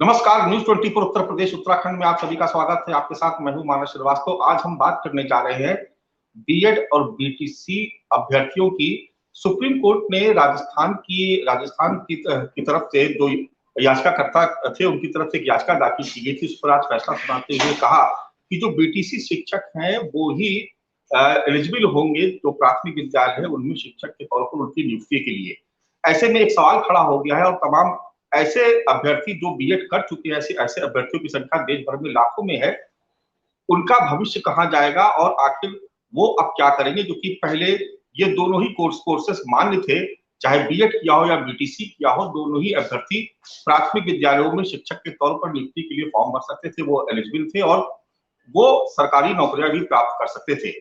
नमस्कार, न्यूज 24 उत्तर प्रदेश उत्तराखंड में आप सभी का स्वागत है। आपके साथ मैं हूं मानस श्रीवास्तव। आज हम बात करने जा रहे हैं बीएड और बीटीसी अभ्यर्थियों की। सुप्रीम कोर्ट ने राजस्थान की तरफ से जो याचिकाकर्ता थे उनकी तरफ से एक याचिका दाखिल की गई थी, उस पर आज फैसला सुनाते हुए कहा कि जो बीटीसी शिक्षक हैं वो ही एलिजिबल होंगे जो प्राथमिक विद्यालय है उनमें शिक्षक के तौर पर उनकी नियुक्ति के लिए। ऐसे में एक सवाल खड़ा हो गया है और तमाम ऐसे अभ्यर्थी जो बीएड कर चुके हैं, ऐसे अभ्यर्थियों की संख्या देश भर में लाखों में है। उनका भविष्य कहाँ जाएगा और आखिर वो अब क्या करेंगे, क्योंकि पहले ये दोनों ही कोर्सेस मान्य थे, चाहे बीएड किया हो या बीटीसी किया हो, दोनों ही अभ्यर्थी प्राथमिक विद्यालयों में शिक्षक के तौर पर नियुक्ति के लिए फॉर्म भर सकते थे, वो एलिजिबल थे और वो सरकारी नौकरियां भी प्राप्त कर सकते थे।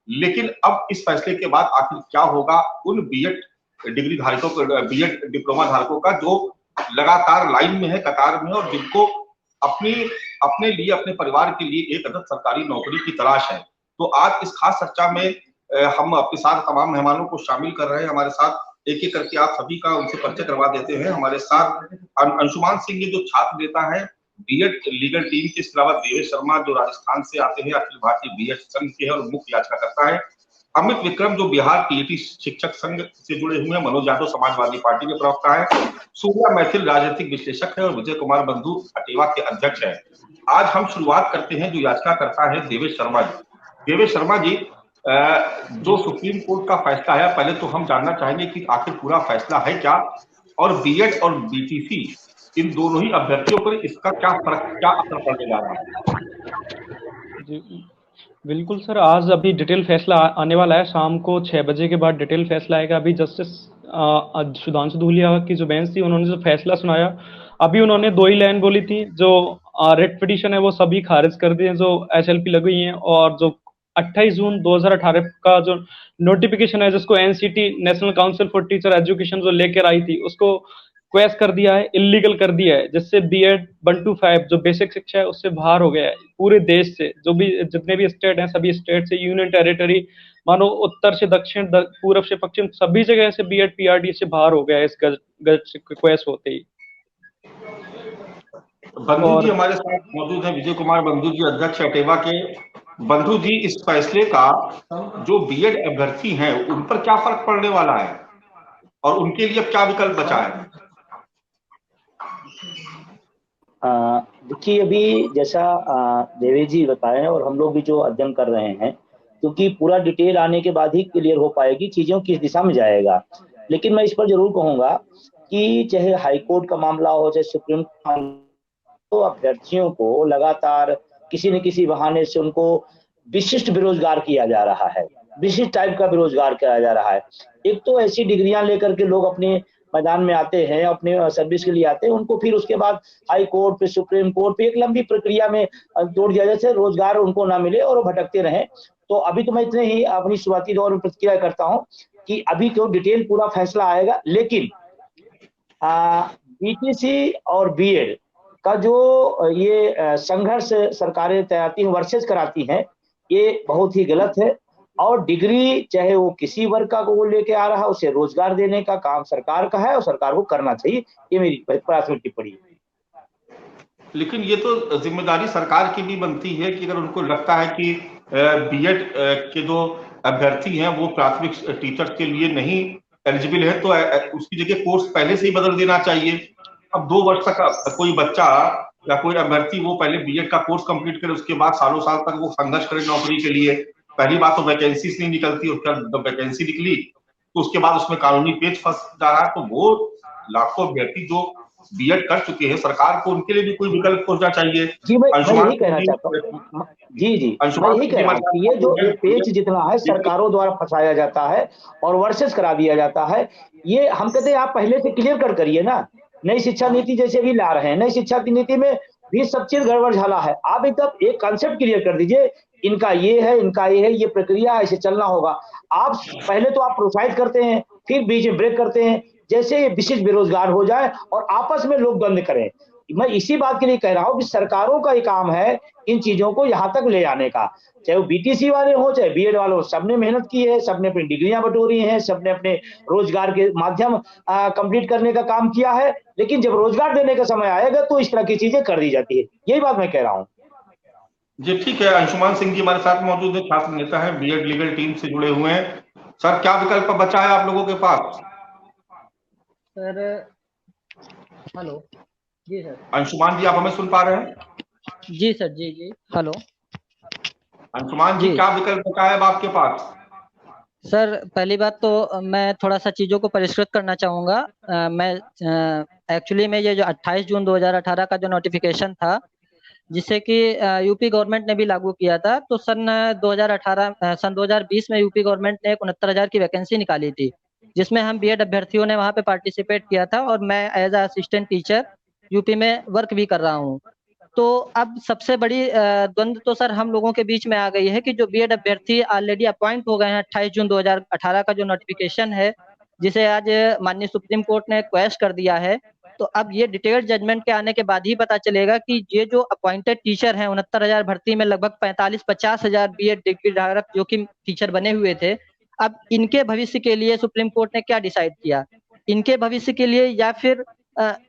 लेकिन अब इस फैसले के बाद आखिर क्या होगा उन बीएड डिग्री धारकों को, बीएड डिप्लोमा धारकों का जो लगातार लाइन में है, कतार में, और जिनको अपने लिए, अपने परिवार के लिए एक अदद सरकारी नौकरी की तलाश है। तो आज इस खास चर्चा में हम अपने साथ तमाम मेहमानों को शामिल कर रहे हैं। हमारे साथ एक एक करके आप सभी का उनसे परिचय करवा देते हैं। हमारे साथ अंशुमान सिंह जो छात्र नेता है बीएड लीगल टीम के, इसके अलावा देवेश शर्मा जो राजस्थान से आते हैं, अखिल भारतीय बीएड संघ के हैं और मुख्य याचिकाकर्ता है। अमित विक्रम जो बिहार टीईटी शिक्षक संघ से जुड़े हुए हैं। मनोज यादव समाजवादी पार्टी के प्रवक्ता है। सूर्या मैथिल राजनीतिक विश्लेषक है और विजय कुमार बंधु अटेवा के अध्यक्ष है। आज हम शुरुआत करते हैं जो याचिकाकर्ता है देवेश शर्मा जी। देवेश शर्मा जी, जो सुप्रीम कोर्ट का फैसला है, पहले तो हम जानना चाहेंगे कि आखिर पूरा फैसला है क्या और बीएड और बीटीसी इन दोनों ही अभ्यर्थियों पर इसका क्या असर पड़ने जा रहा है। जी बिल्कुल सर, आज अभी डिटेल फैसला आने वाला है। शाम को 6 बजे के बाद डिटेल फैसला आएगा। अभी जस्टिस सुधांशु धूलिया की जो बेंच थी, उन्होंने जो फैसला सुनाया, अभी उन्होंने 2 ही लाइन बोली थी। जो रेट पिटीशन है वो सभी खारिज कर दिए जो एचएलपी लगी हुई है, और जो 28 जून 2018 का जो नोटिफिकेशन है जिसको NCT national council for teacher education जो लेकर आई थी, उसको क्वेश कर दिया है, इलीगल कर दिया है, जिससे बीएड 1 to 5 जो बेसिक शिक्षा है उससे बाहर हो गया है। पूरे देश से जो भी जितने भी स्टेट हैं, सभी स्टेट से, यूनियन टेरिटरी मानो उत्तर से दक्षिण, पूरब से पश्चिम, सभी जगह से बीएड पीआरडी से बाहर हो गया है इस गजट क्वेश होते ही। बंधु जी हमारे साथ मौजूद है, विजय कुमार बंधु जी, अध्यक्ष अटेवा के। बंधु जी, इस फैसले का जो बीएड अभ्यर्थी हैं उन पर क्या फर्क पड़ने वाला है और उनके लिए अब क्या विकल्प बचा है? देखिए, अभी जैसा देवेश जी बताए और हम लोग भी जो अध्ययन कर रहे हैं, क्योंकि पूरा डिटेल आने के बाद ही क्लियर हो पाएगी चीजों किस दिशा में जाएगा। लेकिन मैं इस पर जरूर कहूंगा कि चाहे हाईकोर्ट का मामला हो, चाहे सुप्रीम कोर्ट, तो अभ्यर्थियों को लगातार किसी न किसी बहाने से उनको विशिष्ट बेरोजगार किया जा रहा है, विशिष्ट टाइप का बेरोजगार किया जा रहा है। एक तो ऐसी डिग्रियां लेकर के लोग अपने मैदान में आते हैं, अपने सर्विस के लिए आते हैं, उनको फिर उसके बाद हाई कोर्ट पे, सुप्रीम कोर्ट पे एक लंबी प्रक्रिया में तोड़ दिया जैसे रोजगार उनको ना मिले और वो भटकते रहें। तो अभी तो मैं इतने ही अपनी शुरुआती दौर में प्रतिक्रिया करता हूँ कि अभी तो डिटेल पूरा फैसला आएगा। लेकिन बीटीसी और बीएड का जो ये संघर्ष सरकारें तैयारी वर्सेस कराती हैं, ये बहुत ही गलत है। और डिग्री चाहे वो किसी वर्ग का को लेके आ रहा है, उसे रोजगार देने का काम सरकार का है और सरकार को करना चाहिए। ये मेरी प्राथमिक टिप्पणी है। लेकिन ये तो जिम्मेदारी सरकार की भी बनती है कि अगर उनको लगता है कि बीएड के जो अभ्यर्थी हैं वो प्राथमिक टीचर्स के लिए नहीं एलिजिबल है, तो उसकी जगह कोर्स पहले से ही बदल देना चाहिए। अब 2 वर्ष तक कोई बच्चा या कोई अभ्यर्थी वो पहले बीएड का कोर्स कंप्लीट करे, उसके बाद सालों साल तक वो संघर्ष करे नौकरी के लिए। पहली बात तो वैकेंसीज नहीं निकलती, उसका वैकेंसी निकली तो उसके बाद उसमें कानूनी पेच फंस जा रहा है। तो वो लाखों अभ्यर्थी जो बीएड कर चुके हैं, सरकार को उनके लिए भी कोई विकल्प खोजना चाहिए। जी, मैं यही कहना चाहता हूँ। जी मैं यही कह रहा हूँ कि ये जो पेच जितना है सरकारों द्वारा फंसाया जाता है और वर्सेस करा दिया जाता है, ये हम कहते हैं आप पहले से क्लियर कर करिए ना। नई शिक्षा नीति जैसे भी ला रहे हैं, नई शिक्षा की नीति में भी सब चीज गड़बड़ झाला है। आप एकदम एक कॉन्सेप्ट क्लियर कर दीजिए, इनका ये है, इनका ये है, ये प्रक्रिया ऐसे चलना होगा। आप पहले तो आप प्रोत्साहित करते हैं, फिर बीच में ब्रेक करते हैं, जैसे ये विशिष्ट बेरोजगार हो जाए और आपस में लोग द्वंद्व करें। मैं इसी बात के लिए कह रहा हूं कि सरकारों का ही काम है इन चीजों को यहां तक ले आने का, चाहे वो बीटीसी वाले हो चाहे बीएड वाले हो, सबने मेहनत की है, सबने अपनी डिग्रियां बटोरी हैं, सबने अपने रोजगार के माध्यम कंप्लीट करने का काम किया है, लेकिन जब रोजगार देने का समय आएगा तो इस तरह की चीजें कर दी जाती है। यही बात मैं कह रहा हूँ। जी ठीक है, अंशुमान सिंह जी हमारे साथ मौजूद है, छात्र नेता है, बीएड लीगल टीम से जुड़े हुए हैं। सर, क्या विकल्प बचा है आप लोगों के पास? सर हेलो, जी सर। अंशुमान जी, आप हमें सुन पा रहे हैं? जी सर, जी जी, हेलो अंशुमान जी, जी। क्या विकल्प बचा है अब आपके पास? सर पहली बात तो मैं थोड़ा सा चीज़ों को परिष्कृत करना चाहूँगा। मैं एक्चुअली में ये जो 28 जून 2018 का जो नोटिफिकेशन था, जिसे कि यूपी गवर्नमेंट ने भी लागू किया था, तो सन 2020 में यूपी गवर्नमेंट ने 69,000 की वैकेंसी निकाली थी, जिसमें हम बीएड अभ्यर्थियों ने वहाँ पे पार्टिसिपेट किया था और मैं as a assistant teacher UP में वर्क भी कर रहा हूँ। तो अब सबसे बड़ी द्वंद तो सर हम लोगों के बीच में आ गई है कि जो बीएड अभ्यर्थी ऑलरेडी अपॉइंट हो गए हैं 28 जून 2018 का जो नोटिफिकेशन है, जिसे आज माननीय सुप्रीम कोर्ट ने क्वैश कर दिया है, तो अब ये डिटेल्ड जजमेंट के आने के बाद ही पता चलेगा कि ये जो अपॉइंटेड टीचर हैं 69,000 भर्ती में लगभग 45-50,000 बीएड डिग्री धारक जो कि टीचर बने हुए थे, अब इनके भविष्य के लिए सुप्रीम कोर्ट ने क्या डिसाइड किया, इनके भविष्य के लिए या फिर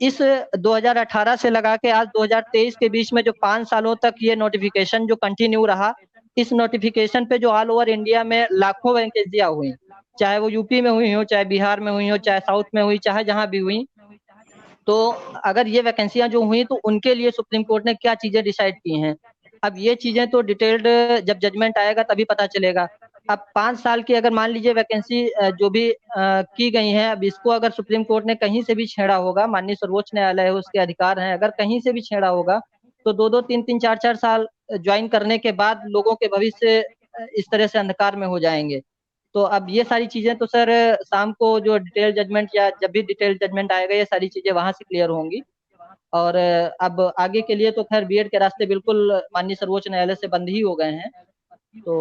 इस 2018 से लगा के आज 2023 के बीच में जो 5 सालों तक ये नोटिफिकेशन जो कंटिन्यू रहा, इस नोटिफिकेशन पे जो ऑल ओवर इंडिया में लाखों वैकेंसियां हुई, चाहे वो यूपी में हुई हो, चाहे बिहार में हुई हो, चाहे साउथ में हुई, चाहे जहां भी हुई, तो अगर ये वैकेंसियां जो हुई तो उनके लिए सुप्रीम कोर्ट ने क्या चीजें डिसाइड की हैं, अब ये चीजें तो डिटेल्ड जब जजमेंट आएगा तभी पता चलेगा। अब 5 साल की अगर मान लीजिए वैकेंसी जो भी की गई हैं, अब इसको अगर सुप्रीम कोर्ट ने कहीं से भी छेड़ा होगा, माननीय सर्वोच्च न्यायालय है उसके अधिकार हैं, अगर कहीं से भी छेड़ा होगा तो 2-2, 3-3, 4-4 साल ज्वाइन करने के बाद लोगों के भविष्य इस तरह से अंधकार में हो जाएंगे। तो अब ये सारी चीजें तो सर शाम को जो डिटेल जजमेंट या जब भी डिटेल जजमेंट आएगा ये सारी चीजें वहां से क्लियर होंगी। और अब आगे के लिए तो खैर बीएड के रास्ते बिल्कुल माननीय सर्वोच्च न्यायालय से बंद ही हो गए हैं। तो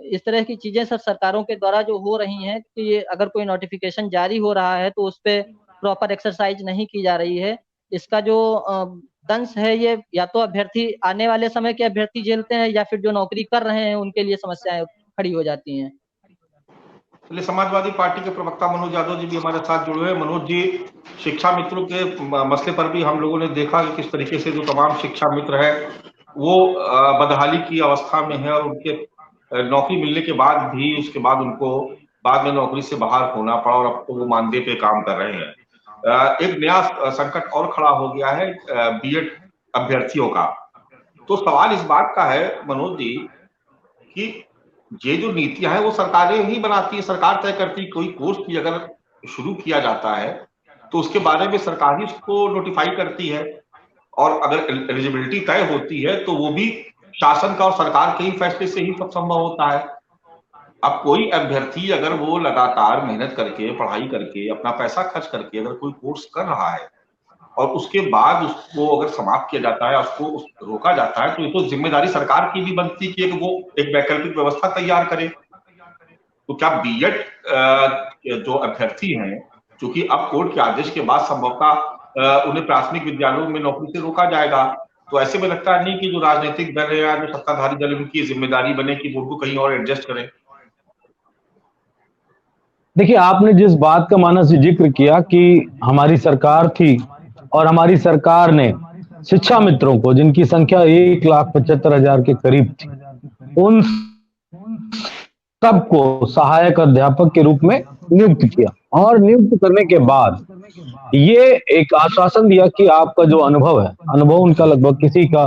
इस तरह की चीजें सर सरकारों के द्वारा जो हो रही हैं कि अगर कोई नोटिफिकेशन जारी हो रहा है तो उस पे प्रॉपर एक्सरसाइज नहीं की जा रही है। इसका जो दंश है ये या तो अभ्यर्थी आने वाले समय के अभ्यर्थी झेलते हैं या फिर जो नौकरी कर रहे हैं उनके लिए समस्याएं खड़ी हो जाती हैं। चलिए, समाजवादी पार्टी के प्रवक्ता मनोज यादव जी भी हमारे साथ जुड़े हुए हैं। मनोज जी, शिक्षा मित्रों के मसले पर भी हम लोगों ने देखा कि किस तरीके से जो तमाम शिक्षा मित्र है वो बदहाली की अवस्था में है और उनके नौकरी मिलने के बाद भी उसके बाद उनको बाद में नौकरी से बाहर होना पड़ा और अब तो वो मानदेय पे काम कर रहे हैं। एक नया संकट और खड़ा हो गया है बीएड अभ्यर्थियों का। तो सवाल इस बात का है मनोज जी कि ये जो नीतियां हैं वो सरकारें ही बनाती है, सरकार तय करती है। कोई कोर्स भी अगर शुरू किया जाता है तो उसके बारे में सरकार ही उसको नोटिफाई करती है और अगर एलिजिबिलिटी तय होती है तो वो भी शासन का और सरकार के ही फैसले से ही सब संभव होता है। अब कोई अभ्यर्थी अगर वो लगातार मेहनत करके, पढ़ाई करके, अपना पैसा खर्च करके अगर कोई कोर्स कर रहा है और उसके बाद उसको अगर समाप्त किया जाता है, उसको रोका जाता है, तो ये तो जिम्मेदारी सरकार की भी बनती है कि वो एक वैकल्पिक व्यवस्था तैयार करे। तो क्या बीएड जो अभ्यर्थी हैं, क्योंकि अब कोर्ट के आदेश के बाद संभवतः उन्हें प्राथमिक विद्यालयों में नौकरी से रोका जाएगा, तो ऐसे में लगता नहीं कि जो राजनीतिक दल है या जो सत्ताधारी दल उनकी जिम्मेदारी बने कि वो उनको कहीं और एडजस्ट करें। देखिए, आपने जिस बात का मानस जिक्र किया कि हमारी सरकार थी और हमारी सरकार ने शिक्षा मित्रों को, जिनकी संख्या 1,75,000 के करीब थी, उन सबको सहायक अध्यापक के रूप में नियुक्त किया और नियुक्त करने के बाद ये एक आश्वासन दिया कि आपका जो अनुभव है, अनुभव उनका लगभग किसी का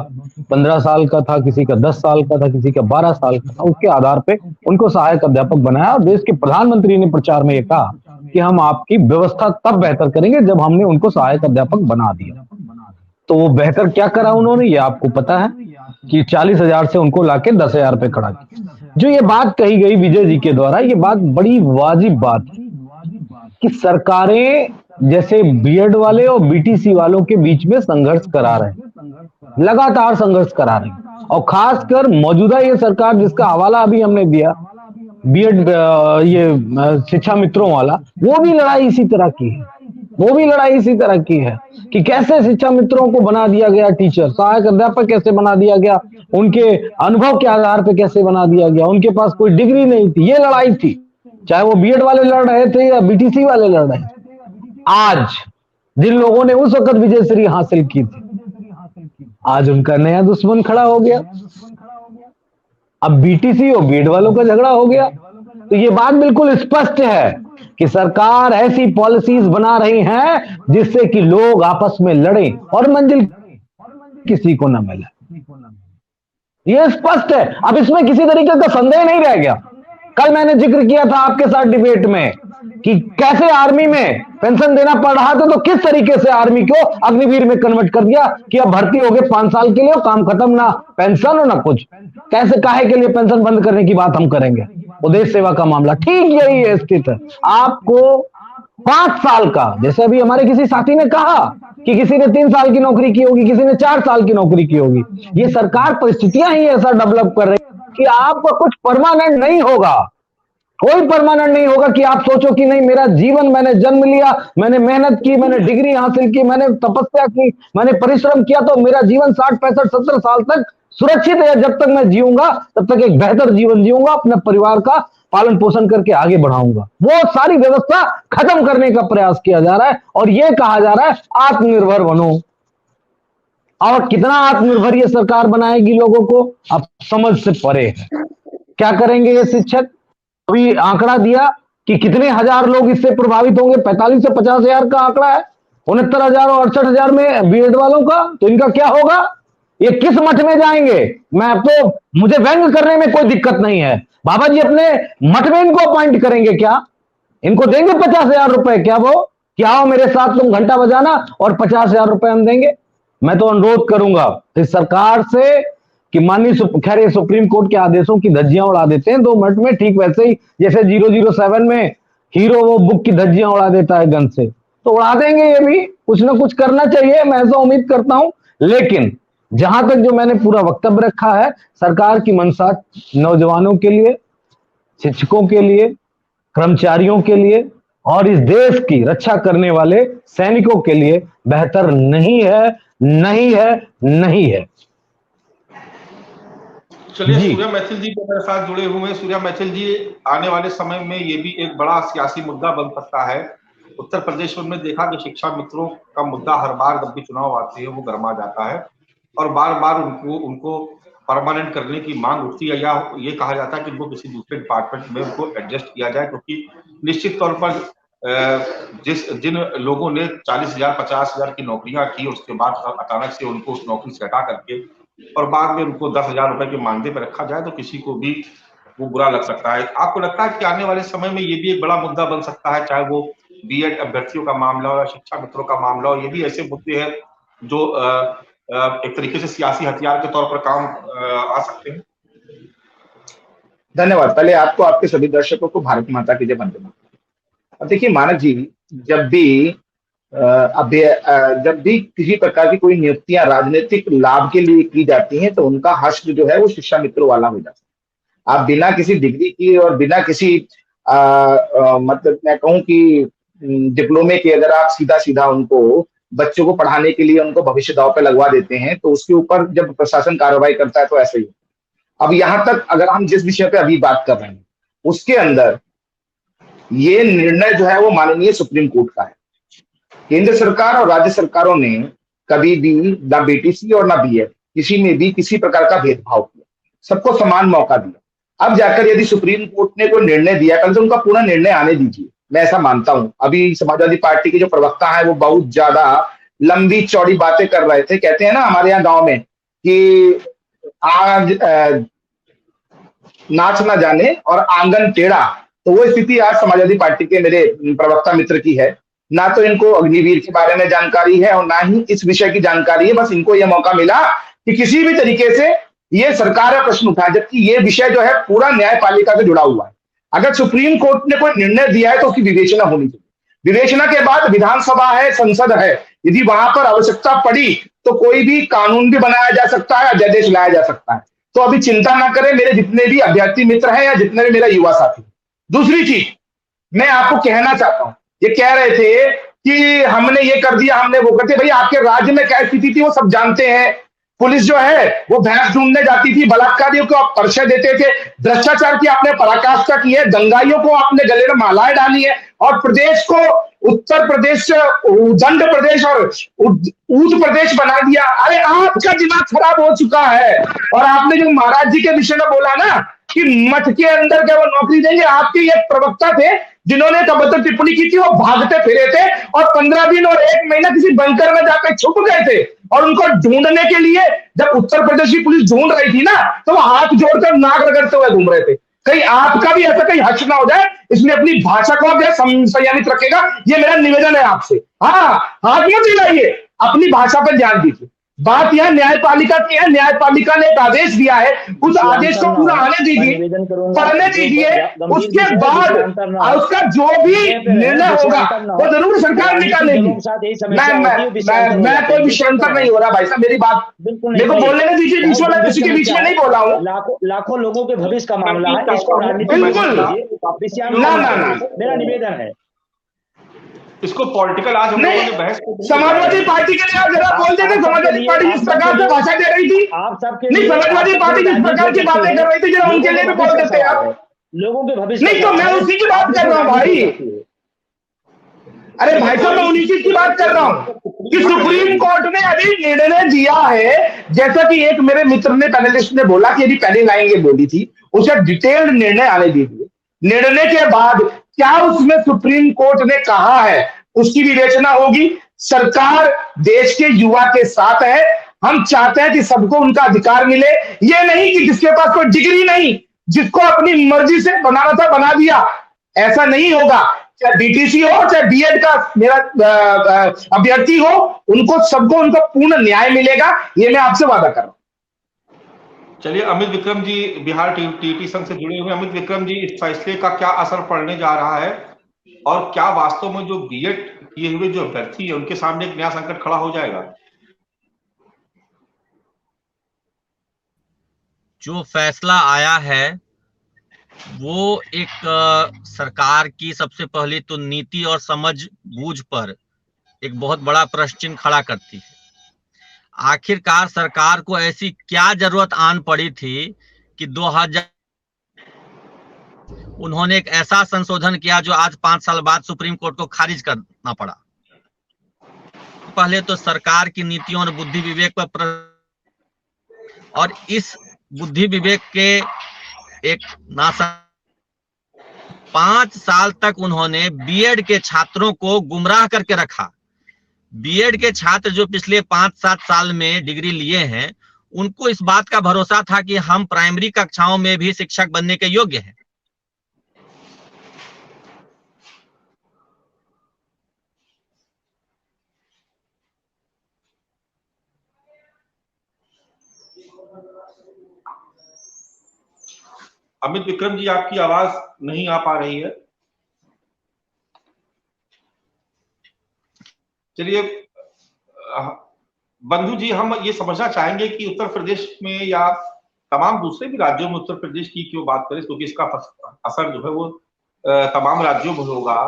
15 साल का था, किसी का 10 साल का था, किसी का 12 साल का था, उसके आधार पे उनको सहायक अध्यापक बनाया। और देश के प्रधानमंत्री ने प्रचार में ये कहा कि हम आपकी व्यवस्था तब बेहतर करेंगे जब हमने उनको सहायक अध्यापक बना दिया। तो वो बेहतर क्या करा उन्होंने, ये आपको पता है कि 40,000 से उनको लाके 10,000 पे खड़ा किया। जो ये बात कही गई विजय जी के द्वारा, ये बात बड़ी वाजिब बात है कि सरकारें जैसे बीएड वाले और बीटीसी वालों के बीच में संघर्ष करा रहे हैं, लगातार संघर्ष करा रहे हैं। और खासकर मौजूदा ये सरकार जिसका हवाला अभी हमने दिया, बीएड ये शिक्षा मित्रों वाला, वो भी लड़ाई इसी तरह की है। वो भी लड़ाई इसी तरह की है कि कैसे शिक्षा मित्रों को बना दिया गया टीचर, सहायक अध्यापक कैसे बना दिया गया, उनके अनुभव के आधार पे कैसे बना दिया गया, उनके पास कोई डिग्री नहीं थी। ये लड़ाई थी, चाहे वो बीएड वाले लड़ रहे थे या बीटीसी वाले लड़ रहे थे। आज जिन लोगों ने उस वक्त विजयश्री हासिल की थी, आज उनका नया दुश्मन खड़ा हो गया। अब बीटीसी और बीएड वालों का झगड़ा हो गया। तो ये बात बिल्कुल स्पष्ट है कि सरकार ऐसी पॉलिसीज बना रही है जिससे कि लोग आपस में लड़ें और मंजिल किसी को न मिले। ये स्पष्ट है, अब इसमें किसी तरीके का संदेह नहीं रह गया। कल मैंने जिक्र किया था आपके साथ डिबेट में कि कैसे आर्मी में पेंशन देना पड़ रहा था, तो किस तरीके से आर्मी को अग्निवीर में कन्वर्ट कर दिया कि अब भर्ती हो गए 5 साल के लिए और काम खत्म, ना पेंशन हो ना कुछ। कैसे काहे के लिए पेंशन बंद करने की बात हम करेंगे? वो देश सेवा का मामला ठीक यही है स्थित है। आपको 5 साल का, जैसे अभी हमारे किसी साथी ने कहा कि किसी ने 3 साल की नौकरी की होगी, किसी ने 4 साल की नौकरी की होगी। ये सरकार परिस्थितियां ही ऐसा डेवलप कर रही है कि आपका कुछ परमानेंट नहीं होगा, कोई परमानेंट नहीं होगा कि आप सोचो कि नहीं मेरा जीवन, मैंने जन्म लिया, मैंने मेहनत की, मैंने डिग्री हासिल की, मैंने तपस्या की, मैंने परिश्रम किया, तो मेरा जीवन 60, 65, 70 साल तक सुरक्षित है। जब तक मैं जीऊंगा तब तक एक बेहतर जीवन जीऊंगा, अपने परिवार का पालन पोषण करके आगे बढ़ाऊंगा। वो सारी व्यवस्था खत्म करने का प्रयास किया जा रहा है और ये कहा जा रहा है आत्मनिर्भर बनो। और कितना आत्मनिर्भर ये सरकार बनाएगी लोगों को, अब समझ से परे है। क्या करेंगे ये शिक्षक? अभी आंकड़ा दिया कि कितने हजार लोग इससे प्रभावित होंगे, 45 से 50 हजार का आंकड़ा है, 69,000 और 68,000 में बीएड वालों का। तो इनका क्या होगा? ये किस मठ में जाएंगे? मैं तो, मुझे व्यंग करने में कोई दिक्कत नहीं है, बाबा जी अपने मठ में इनको अपॉइंट करेंगे क्या? इनको देंगे 50,000 रुपए क्या? वो कि आओ मेरे साथ तुम घंटा बजाना और 50,000 रुपए हम देंगे। मैं तो अनुरोध करूंगा इस सरकार से कि माननीय, खैर ये सुप्रीम कोर्ट के आदेशों की धज्जियां उड़ा देते हैं 2 मिनट में, ठीक वैसे ही जैसे 007 में हीरो वो बुक की धज्जियां उड़ा देता है गन से, तो उड़ा देंगे ये भी। कुछ ना कुछ करना चाहिए, मैं ऐसा उम्मीद करता हूं। लेकिन जहां तक जो मैंने पूरा वक्तव्य रखा है, सरकार की मंशा नौजवानों के लिए, शिक्षकों के लिए, कर्मचारियों के लिए और इस देश की रक्षा करने वाले सैनिकों के लिए बेहतर नहीं है, नहीं है, नहीं है। चलिए, सूर्या मैथिल जी को मेरे साथ जुड़े हुए हैं। सूर्या मैथिल जी, आने वाले समय में ये भी एक बड़ा सियासी मुद्दा बन सकता है। उत्तर प्रदेश में देखा कि शिक्षा मित्रों का मुद्दा हर बार जब भी चुनाव आते हैं वो गर्मा जाता है और बार बार उनको परमानेंट करने की मांग उठती है, या ये कहा जाता है कि उनको किसी दूसरे डिपार्टमेंट में उनको एडजस्ट किया जाए, क्योंकि निश्चित तौर पर जिन लोगों ने 40,000 50,000 की नौकरियां की, उसके बाद अचानक से उनको उस नौकरी से हटा करके और बाद में उनको 10,000 रुपए के मानदेय पर रखा जाए तो किसी को भी वो बुरा लग सकता है। आपको लगता है कि आने वाले समय में ये भी एक बड़ा मुद्दा बन सकता है, चाहे वो बीएड अभ्यर्थियों का मामला हो या शिक्षा मित्रों का मामला हो? ये भी ऐसे मुद्दे हैं जो एक तरीके से सियासी हथियार के तौर पर काम आ सकते हैं। धन्यवाद। पहले आपको, आपके सभी दर्शकों को भारत माता की जय, वंदे मातरम। अब देखिए मानव जी, जब भी किसी प्रकार की कोई नियुक्तियां राजनीतिक लाभ के लिए की जाती हैं तो उनका हश्र जो है वो शिक्षा मित्रों वाला हो जाता है। आप बिना किसी डिग्री की और बिना किसी मतलब मैं कहूं कि डिप्लोमे के अगर आप सीधा सीधा उनको बच्चों को पढ़ाने के लिए उनको भविष्य दांव पे लगवा देते हैं तो उसके ऊपर जब प्रशासन कार्रवाई करता है तो ऐसे ही। अब यहां तक अगर हम जिस विषय पे अभी बात कर रहे हैं उसके अंदर ये निर्णय जो है वो माननीय सुप्रीम कोर्ट का है। केंद्र सरकार और राज्य सरकारों ने कभी भी ना बीटीसी और ना बीएड किसी में भी किसी प्रकार का भेदभाव किया, सबको समान मौका दिया। अब जाकर यदि सुप्रीम कोर्ट ने कोई निर्णय दिया, कल से उनका पूरा निर्णय आने दीजिए, मैं ऐसा मानता हूं। अभी समाजवादी पार्टी के जो प्रवक्ता है वो बहुत ज्यादा लंबी चौड़ी बातें कर रहे थे। कहते हैं ना हमारे यहाँ गांव में कि आज नाच ना जाने और आंगन टेढ़ा, तो वो स्थिति आज समाजवादी पार्टी के मेरे प्रवक्ता मित्र की है। ना तो इनको अग्निवीर के बारे में जानकारी है और ना ही इस विषय की जानकारी है। बस इनको यह मौका मिला कि किसी भी तरीके से ये सरकार का प्रश्न उठाए, जबकि ये विषय जो है पूरा न्यायपालिका से जुड़ा हुआ है। अगर सुप्रीम कोर्ट ने कोई निर्णय दिया है तो उसकी विवेचना होनी चाहिए। विवेचना के बाद विधानसभा है, संसद है, यदि वहां पर आवश्यकता पड़ी तो कोई भी कानून भी बनाया जा सकता है, अध्यादेश लाया जा सकता है। तो अभी चिंता ना करें मेरे जितने भी अभ्यर्थी मित्र हैं या जितने भी मेरा युवा साथी। दूसरी चीज मैं आपको कहना चाहता हूं, ये कह रहे थे कि हमने ये कर दिया, हमने वो कर दिया। भाई आपके राज्य में क्या स्थिति थी वो सब जानते हैं। पुलिस जो है वो भैंस ढूंढने जाती थी, बलात्कारियों को आप परिचय देते थे, भ्रष्टाचार की आपने पराकाष्ठा की है, दंगाइयों को आपने गले में मालाएं डाली है, और प्रदेश को उत्तर प्रदेश से दंड प्रदेश और ऊत प्रदेश बना दिया। अरे आपका दिमाग खराब हो चुका है। और आपने जो महाराज जी के विषय में बोला ना कि मठ के अंदर क्या वो नौकरी देंगे, आपके एक प्रवक्ता थे जिन्होंने तब टिप्पणी की थी, वो भागते फिरे थे और 15 दिन और 1 महीना किसी बंकर में जाकर छुप गए थे, और उनको ढूंढने के लिए जब उत्तर प्रदेश की पुलिस ढूंढ रही थी ना, तो वो हाथ जोड़कर नाक रगड़ते हुए घूम रहे थे। कहीं आपका भी ऐसा कहीं हर्ष ना हो जाए, इसलिए अपनी भाषा को आप संयमित रखेगा, ये मेरा निवेदन है आपसे। हाँ, हाथ मत हिलाइए, अपनी भाषा पर ध्यान दीजिए। बात यह न्यायपालिका की है, न्यायपालिका ने एक आदेश दिया है, उस आदेश को पूरा आने दीजिए, पढ़ने दीजिए, उसके बाद उसका जो भी निर्णय होगा वो जरूर सरकार निकालेगी। मैं कोई विषयांतर नहीं हो रहा भाई साहब, मेरी बात मेरे को बोलने में दीजिए, बीच में किसी के बीच में नहीं बोला हूँ। लाखों लोगों के भविष्य का मामला है, इसको बिल्कुल ना मेरा निवेदन है। इसको पॉलिटिकल आज हम लोगों ने बहस समाजवादी पार्टी के लिए जरा बोल देते, समाजवादी पार्टी जिस प्रकार से भाषा दे रही थी, आप सबके नहीं समाजवादी पार्टी जिस प्रकार की बातें कर रही थी, जरा उनके लिए भी बोल देते आप। लोगों के भविष्य नहीं तो मैं उसी की बात कर रहा हूँ भाई। अरे भाई साहब मैं उन्हीं चीज की बात कर रहा हूँ कि सुप्रीम कोर्ट ने अभी निर्णय दिया है, जैसा कि एक मेरे मित्र ने पैनलिस्ट ने बोला कि अभी पहले लाइन ये बोली थी, उसे डिटेल्ड निर्णय आने दीजिए। निर्णय के बाद क्या उसमें सुप्रीम कोर्ट ने कहा है उसकी विवेचना होगी। सरकार देश के युवा के साथ है, हम चाहते हैं कि सबको उनका अधिकार मिले, ये नहीं कि जिसके पास कोई डिग्री नहीं, जिसको अपनी मर्जी से बनाना था बना दिया, ऐसा नहीं होगा। चाहे बीटीसी हो चाहे बीएड का मेरा अभ्यर्थी हो, उनको सबको उनका पूर्ण न्याय मिलेगा, ये मैं आपसे वादा कर रहा हूं। चलिए अमित विक्रम जी बिहार टीटी संघ से जुड़े हुए। अमित विक्रम जी, इस फैसले का क्या असर पड़ने जा रहा है और क्या वास्तव में जो बीएड किए हुए जो अभ्यर्थी है उनके सामने एक नया संकट खड़ा हो जाएगा? जो फैसला आया है वो एक सरकार की सबसे पहले तो नीति और समझ बूझ पर एक बहुत बड़ा प्रश्न चिन्ह खड़ा करती है। आखिरकार सरकार को ऐसी क्या जरूरत आन पड़ी थी कि 2000 उन्होंने एक ऐसा संशोधन किया जो आज 5 साल बाद सुप्रीम कोर्ट को खारिज करना पड़ा। पहले तो सरकार की नीतियों और बुद्धि विवेक पर और इस बुद्धि विवेक के एक 5 साल तक उन्होंने बीएड के छात्रों को गुमराह करके रखा। बीएड के छात्र जो पिछले 5-7 साल में डिग्री लिए हैं, उनको इस बात का भरोसा था कि हम प्राइमरी कक्षाओं में भी शिक्षक बनने के योग्य हैं। अमित विक्रम जी, आपकी आवाज नहीं आ पा रही है। चलिए बंधु जी, हम ये समझना चाहेंगे कि उत्तर प्रदेश में या तमाम दूसरे भी राज्यों में, उत्तर प्रदेश की क्यों बात करें क्योंकि इसका असर जो है वो तमाम राज्यों में होगा।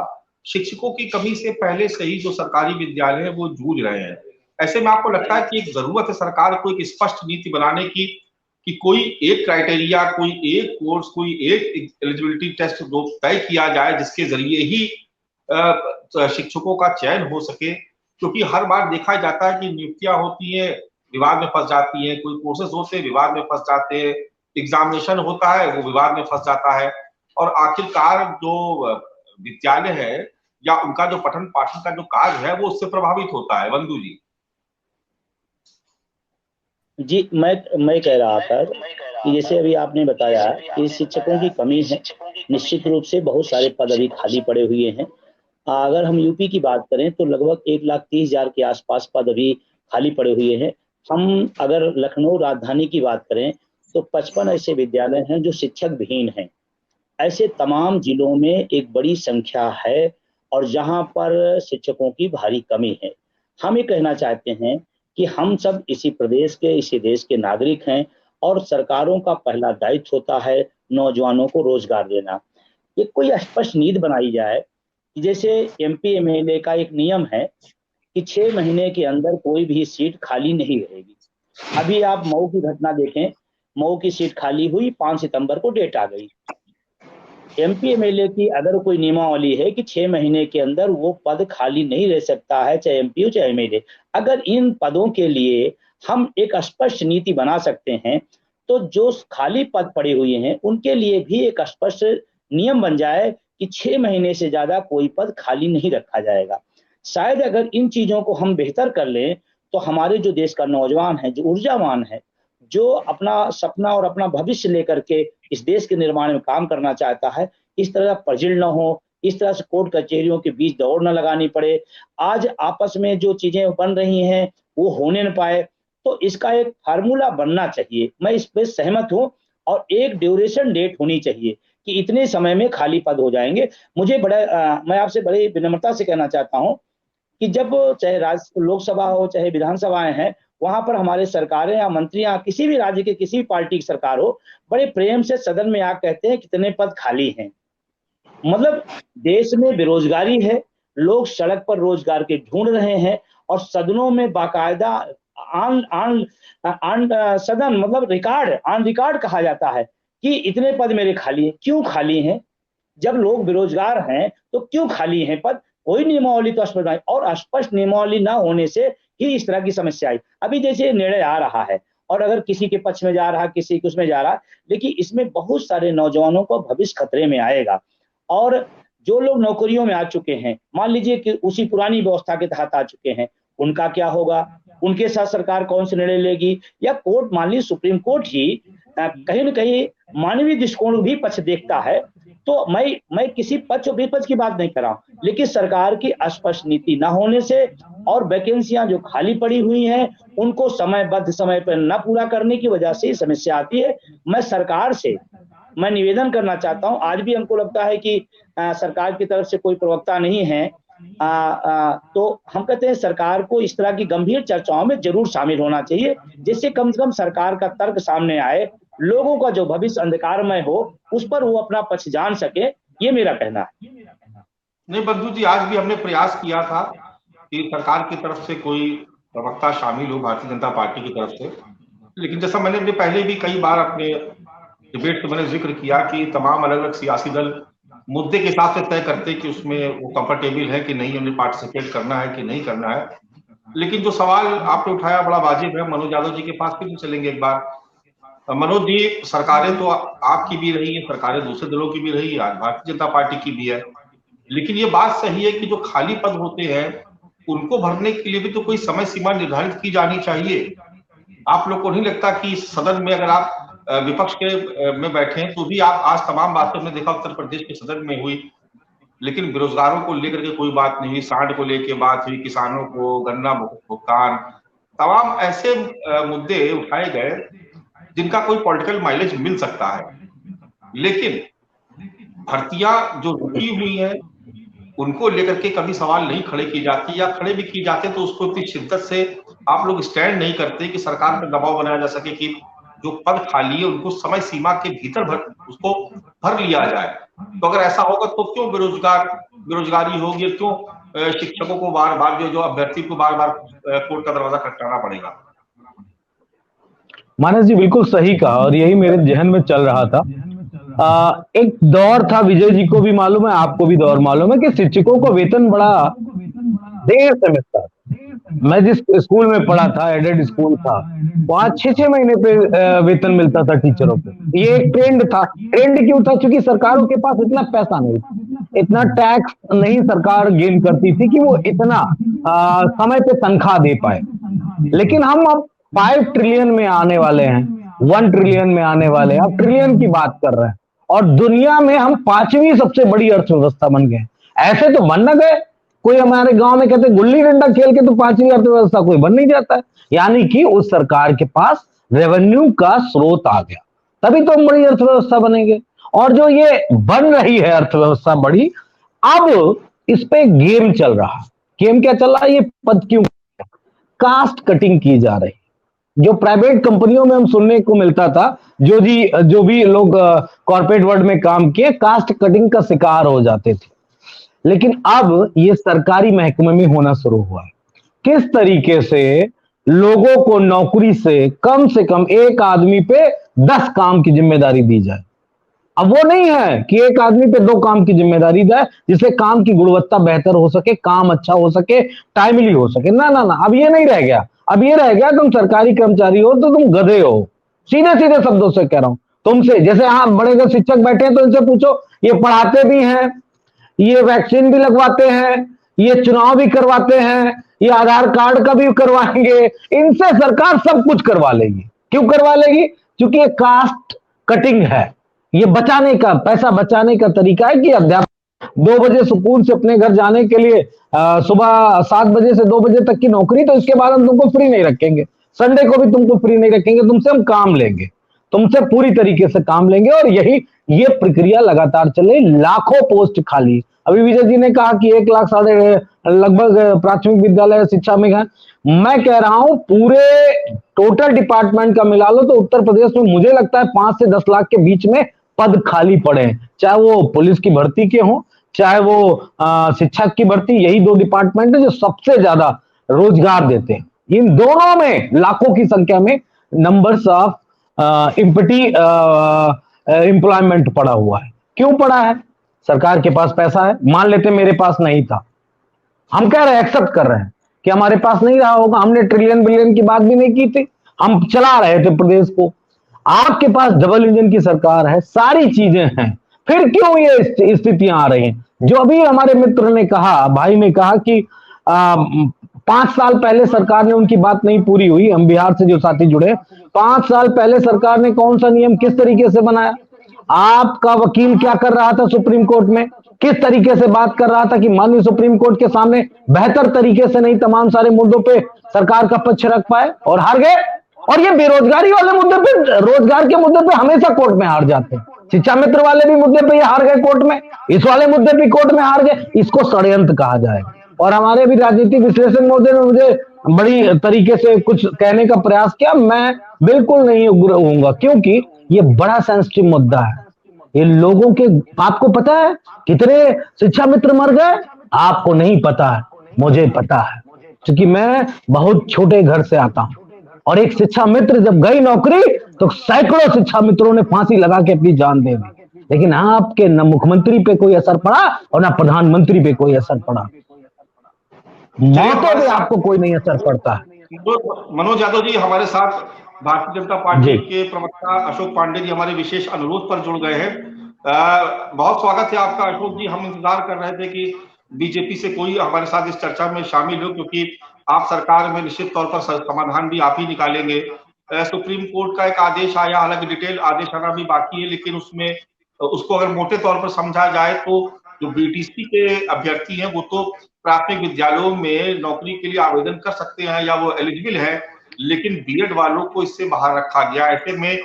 शिक्षकों की कमी से पहले से ही जो सरकारी विद्यालय है वो जूझ रहे हैं। ऐसे में आपको लगता है कि एक जरूरत है सरकार को एक स्पष्ट नीति बनाने की कि कोई एक क्राइटेरिया, कोई एक कोर्स, कोई एक एलिजिबिलिटी टेस्ट जो तय किया जाए जिसके जरिए ही शिक्षकों का चयन हो सके? क्योंकि हर बार देखा जाता है कि नियुक्तियां होती हैं, विवाद में फंस जाती हैं, कोई कोर्सेज होते हैं विवाद में फंस जाते हैं, एग्जामिनेशन होता है वो विवाद में फंस जाता है, और आखिरकार जो विद्यालय है या उनका जो पठन पाठन का जो कार्य है वो उससे प्रभावित होता है। बंधु जी जी, मैं कह रहा था कि जैसे अभी आपने बताया कि शिक्षकों की कमी है, निश्चित रूप से बहुत सारे पद अभी खाली पड़े हुए हैं। अगर हम यूपी की बात करें तो लगभग 1,30,000 के आसपास पद अभी खाली पड़े हुए हैं। हम अगर लखनऊ राजधानी की बात करें तो 55 ऐसे विद्यालय हैं जो शिक्षक विहीन हैं। ऐसे तमाम जिलों में एक बड़ी संख्या है और जहां पर शिक्षकों की भारी कमी है। हम ये कहना चाहते हैं कि हम सब इसी प्रदेश के, इसी देश के नागरिक हैं और सरकारों का पहला दायित्व होता है नौजवानों को रोजगार देना। ये कोई स्पष्ट नीति बनाई जाए कि जैसे एमपी एमएलए का एक नियम है कि 6 महीने के अंदर कोई भी सीट खाली नहीं रहेगी। अभी आप मऊ की घटना देखें, मऊ की सीट खाली हुई, 5 सितंबर को डेट आ गई। एमपी एमएलए की अगर कोई नियमावली है कि 6 महीने के अंदर वो पद खाली नहीं रह सकता है, चाहे एमपी हो चाहे एमएलए, अगर इन पदों के लिए हम एक स्पष्ट नीति बना सकते हैं तो जो खाली पद पड़े हुए हैं उनके लिए भी एक स्पष्ट नियम बन जाए कि 6 महीने से ज्यादा कोई पद खाली नहीं रखा जाएगा। शायद अगर इन चीजों को हम बेहतर कर लें तो हमारे जो देश का नौजवान है, जो ऊर्जावान है, जो अपना सपना और अपना भविष्य लेकर के इस देश के निर्माण में काम करना चाहता है, इस तरह पर्जिल न हो, इस तरह से कोर्ट कचहरियों के बीच दौड़ न लगानी पड़े, आज आपस में जो चीजें बन रही हैं वो होने न पाए। तो इसका एक फार्मूला बनना चाहिए, मैं इस पे सहमत हूँ, और एक ड्यूरेशन डेट होनी चाहिए कि इतने समय में खाली पद हो जाएंगे। मुझे मैं आपसे बड़ी विनम्रता से कहना चाहता हूँ कि जब चाहे लोकसभा हो चाहे विधानसभाएं हैं, वहां पर हमारे सरकारें या मंत्रियां, किसी भी राज्य के किसी भी पार्टी की सरकार हो, बड़े प्रेम से सदन में आकर कहते हैं कितने पद खाली हैं। मतलब देश में बेरोजगारी है, लोग सड़क पर रोजगार के ढूंढ रहे हैं, और सदनों में बाकायदा सदन मतलब ऑन रिकॉर्ड कहा जाता है कि इतने पद मेरे खाली हैं। क्यों खाली हैं? जब लोग बेरोजगार हैं तो क्यों खाली हैं पद? कोई नियमावली तो स्पष्ट नहीं, और स्पष्ट नियमावली ना होने से ही इस तरह की समस्या आई। अभी जैसे निर्णय आ रहा है और अगर किसी के पक्ष में जा रहा, किसी के उसमें जा रहा, लेकिन इसमें बहुत सारे नौजवानों को भविष्य खतरे में आएगा। और जो लोग नौकरियों में आ चुके हैं, मान लीजिए कि उसी पुरानी व्यवस्था के तहत आ चुके हैं, उनका क्या होगा? उनके साथ सरकार कौन से निर्णय लेगी? या कोर्ट, मान लीजिए सुप्रीम कोर्ट ही कहीं न कहीं मानवीय दृष्टिकोण भी पक्ष देखता है। तो मैं किसी पक्ष और विपक्ष की बात नहीं कर रहा हूं, लेकिन सरकार की स्पष्ट नीति न होने से और वैकेंसियां जो खाली पड़ी हुई हैं उनको समयबद्ध समय पर न पूरा करने की वजह से समस्या आती है। मैं सरकार से निवेदन करना चाहता हूं, आज भी हमको लगता है कि सरकार की तरफ से कोई प्रवक्ता नहीं है, तो हम कहते हैं सरकार को इस तरह की गंभीर चर्चाओं में जरूर शामिल होना चाहिए, जिससे कम से कम सरकार का तर्क सामने आए, लोगों का जो भविष्य अंधकारमय हो उस पर वो अपना पक्ष जान सके। ये मेरा कहना है। नहीं बंधु जी, आज भी हमने प्रयास किया था कि सरकार की तरफ से कोई प्रवक्ता शामिल हो भारतीय जनता पार्टी की तरफ से, लेकिन जैसा मैंने पहले भी कई बार अपने डिबेट में मैंने जिक्र किया कि तमाम अलग अलग सियासी दल मुद्दे के हिसाब से तय करते कि उसमें वो कंफर्टेबल है कि नहीं, उन्हें पार्टिसिपेट करना है कि नहीं करना है। लेकिन जो सवाल आपने उठाया बड़ा वाजिब है। मनोज यादव जी के पास भी चलेंगे एक बार। मनोज जी, सरकारें तो आपकी भी रही है, सरकारें दूसरे दलों की भी रही है, आज भारतीय जनता पार्टी की भी है, लेकिन ये बात सही है कि जो खाली पद होते हैं उनको भरने के लिए भी तो कोई समय सीमा निर्धारित की जानी चाहिए। आप लोग को नहीं लगता कि सदन में अगर आप विपक्ष के में बैठे तो भी आप आज तमाम बातें हमने देखा उत्तर प्रदेश के सदन में हुई, लेकिन बेरोजगारों को लेकर के कोई बात नहीं हुई, सांड को लेकर बात हुई, किसानों को गन्ना भुगतान, तमाम ऐसे मुद्दे उठाए गए जिनका कोई पॉलिटिकल माइलेज मिल सकता है। लेकिन भर्तियां जो रुकी हुई हैं उनको लेकर के कभी सवाल नहीं खड़े की जाती, या खड़े भी की जाते तो उसको इतनी शिद्दत से आप लोग स्टैंड नहीं करते कि सरकार पर दबाव बनाया जा सके कि जो पद खाली है उनको समय सीमा के भीतर उसको भर लिया जाए। तो अगर ऐसा होगा तो क्यों बेरोजगारी होगी, क्यों शिक्षकों को बार बार जो अभ्यर्थी को बार बार कोर्ट का दरवाजा खटखटाना पड़ेगा? मानस जी बिल्कुल सही कहा, और यही मेरे जहन में चल रहा था। एक दौर था, विजय जी को भी मालूम है, आपको भी दौर मालूम है, कि शिक्षकों को वेतन बड़ा देर से मिलता था। मैं जिस स्कूल में पढ़ा था, एडेड स्कूल था, वहां 6-6 महीने पे वेतन मिलता था टीचरों को। ये एक ट्रेंड था। ट्रेंड क्यों था? क्योंकि सरकारों के पास इतना पैसा नहीं, इतना टैक्स नहीं सरकार गेन करती थी कि वो इतना समय पे तनख्वाह दे पाए। लेकिन हम अब 5 ट्रिलियन में आने वाले हैं, 1 ट्रिलियन में आने वाले हैं, अब ट्रिलियन की बात कर रहे हैं, और दुनिया में हम 5वीं सबसे बड़ी अर्थव्यवस्था बन गए। ऐसे तो बन न गए। कोई हमारे गांव में कहते गुल्ली डंडा खेल के तो 5वीं अर्थव्यवस्था कोई बन नहीं जाता है। यानी कि उस सरकार के पास रेवेन्यू का स्रोत आ गया, तभी तो हम बड़ी अर्थव्यवस्था बनेंगे। और जो ये बन रही है अर्थव्यवस्था बड़ी, अब इस पे गेम चल रहा है। गेम क्या चल रहा है? ये पद क्यों? कास्ट कटिंग की जा रही, जो प्राइवेट कंपनियों में हम सुनने को मिलता था, जो भी लोग कॉर्पोरेट वर्ल्ड में काम किए, कास्ट कटिंग का शिकार हो जाते थे। लेकिन अब ये सरकारी महकमे में होना शुरू हुआ है। किस तरीके से लोगों को नौकरी से कम एक आदमी पे 10 काम की जिम्मेदारी दी जाए। अब वो नहीं है कि एक आदमी पे 2 काम की जिम्मेदारी जाए जिससे काम की गुणवत्ता बेहतर हो सके, काम अच्छा हो सके, टाइमली हो सके। ना ना ना, अब ये नहीं रह गया। अब ये रह गया तुम सरकारी कर्मचारी हो तो तुम गधे हो। सीधे सीधे शब्दों से कह रहा हूं तुमसे। जैसे हाँ बड़े बड़े शिक्षक बैठे हैं तो इनसे पूछो, ये पढ़ाते भी हैं, ये वैक्सीन भी लगवाते हैं, ये चुनाव भी करवाते हैं, ये आधार कार्ड का भी करवाएंगे, इनसे सरकार सब कुछ करवा लेगी। क्यों करवा लेगी? क्योंकि ये कास्ट कटिंग है। ये बचाने का, पैसा बचाने का तरीका है कि अध्यापक 2 बजे स्कूल से अपने घर जाने के लिए सुबह 7 बजे से 2 बजे तक की नौकरी, तो इसके बाद हम तुमको फ्री नहीं रखेंगे, संडे को भी तुमको फ्री नहीं रखेंगे, तुमसे हम काम लेंगे, तुमसे पूरी तरीके से काम लेंगे। और ये प्रक्रिया लगातार चले। लाखों पोस्ट खाली। अभी विजय जी ने कहा कि 1 लाख लगभग प्राथमिक विद्यालय शिक्षा में है। मैं कह रहा हूं पूरे टोटल डिपार्टमेंट का मिला लो तो उत्तर प्रदेश में मुझे लगता है 5 से 10 लाख के बीच में पद खाली पड़े हैं, चाहे वो पुलिस की भर्ती के हों, चाहे वो शिक्षक की भर्ती। यही 2 डिपार्टमेंट है जो सबसे ज्यादा रोजगार देते हैं। इन दोनों में लाखों की संख्या में नंबर्स ऑफ एम्प्लॉयमेंट पड़ा हुआ है। क्यों पड़ा है? सरकार के पास पैसा है। मान लेते मेरे पास नहीं था, हम कह रहे हैं, एक्सेप्ट कर रहे हैं कि हमारे पास नहीं रहा होगा, हमने ट्रिलियन बिलियन की बात भी नहीं की थी, हम चला रहे थे प्रदेश को। आपके पास डबल इंजन की सरकार है, सारी चीजें हैं, फिर क्यों ये स्थितियां आ रही हैं? जो अभी हमारे मित्र ने कहा, भाई ने कहा कि 5 साल पहले सरकार ने, उनकी बात नहीं पूरी हुई, हम बिहार से जो साथी जुड़े, 5 साल पहले सरकार ने कौन सा नियम किस तरीके से बनाया? आपका वकील क्या कर रहा था सुप्रीम कोर्ट में? किस तरीके से बात कर रहा था कि माननीय सुप्रीम कोर्ट के सामने बेहतर तरीके से नहीं तमाम सारे मुद्दों पे सरकार का पक्ष रख पाए और हार गए। और ये बेरोजगारी वाले मुद्दे पे, रोजगार के मुद्दे पे हमेशा कोर्ट में हार जाते हैं। शिक्षा मित्र वाले भी मुद्दे पे ये हार गए कोर्ट में, इस वाले मुद्दे पे कोर्ट में हार गए। इसको षड्यंत्र कहा जाए। और हमारे भी राजनीतिक विश्लेषक महोदय ने मुझे बड़ी तरीके से कुछ कहने का प्रयास किया, मैं बिल्कुल नहीं उग्र होऊंगा क्योंकि ये बड़ा सेंसिटिव मुद्दा है। ये लोगों के, आपको पता है कितने शिक्षा मित्र मर गए? आपको नहीं पता है, मुझे पता है, क्योंकि मैं बहुत छोटे घर से आता हूं। और एक शिक्षा मित्र जब गई नौकरी तो सैकड़ों शिक्षा मित्रों ने फांसी लगा के अपनी जान दे दी। लेकिन आपके न मुख्यमंत्री पे कोई असर पड़ा और न प्रधानमंत्री पे कोई असर पड़ा। मौतों पे आपको कोई नहीं असर पड़ता है। मनोज यादव जी हमारे साथ भारतीय जनता पार्टी के प्रवक्ता अशोक पांडे जी हमारे विशेष अनुरोध पर जुड़ गए हैं। बहुत स्वागत है आपका अशोक जी। हम इंतजार कर रहे थे कि बीजेपी से कोई हमारे साथ इस चर्चा में शामिल हो, क्योंकि आप सरकार में निश्चित तौर पर समाधान भी आप ही निकालेंगे। सुप्रीम कोर्ट का एक आदेश आया, हालांकि डिटेल आदेश आना भी बाकी है, लेकिन उसमें उसको अगर मोटे तौर पर समझा जाए तो जो बीटीसी के अभ्यर्थी हैं वो तो प्राथमिक विद्यालयों में नौकरी के लिए आवेदन कर सकते हैं या वो एलिजिबल है, लेकिन बीएड वालों को इससे बाहर रखा गया। ऐसे में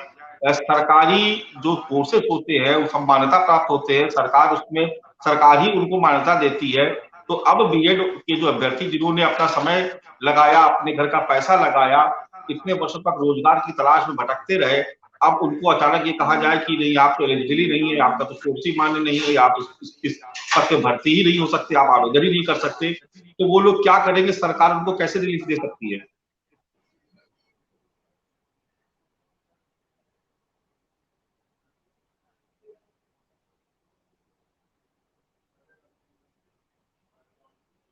सरकारी जो कोर्सेज होते हैं वो मान्यता प्राप्त होते हैं, सरकार उसमें सरकार ही उनको मान्यता देती है। तो अब बीएड के जो अभ्यर्थी जिन्होंने अपना समय लगाया, अपने घर का पैसा लगाया, इतने वर्षों तक रोजगार की तलाश में भटकते रहे, अब उनको अचानक ये कहा जाए कि नहीं आप तो एलिजिबल ही नहीं है, आपका तो सोर्स ही मान्य नहीं है, आप इस पद पे भर्ती ही नहीं हो सकते, आप आवेदन ही नहीं कर सकते, तो वो लोग क्या करेंगे? सरकार उनको कैसे रिलीफ दे सकती है?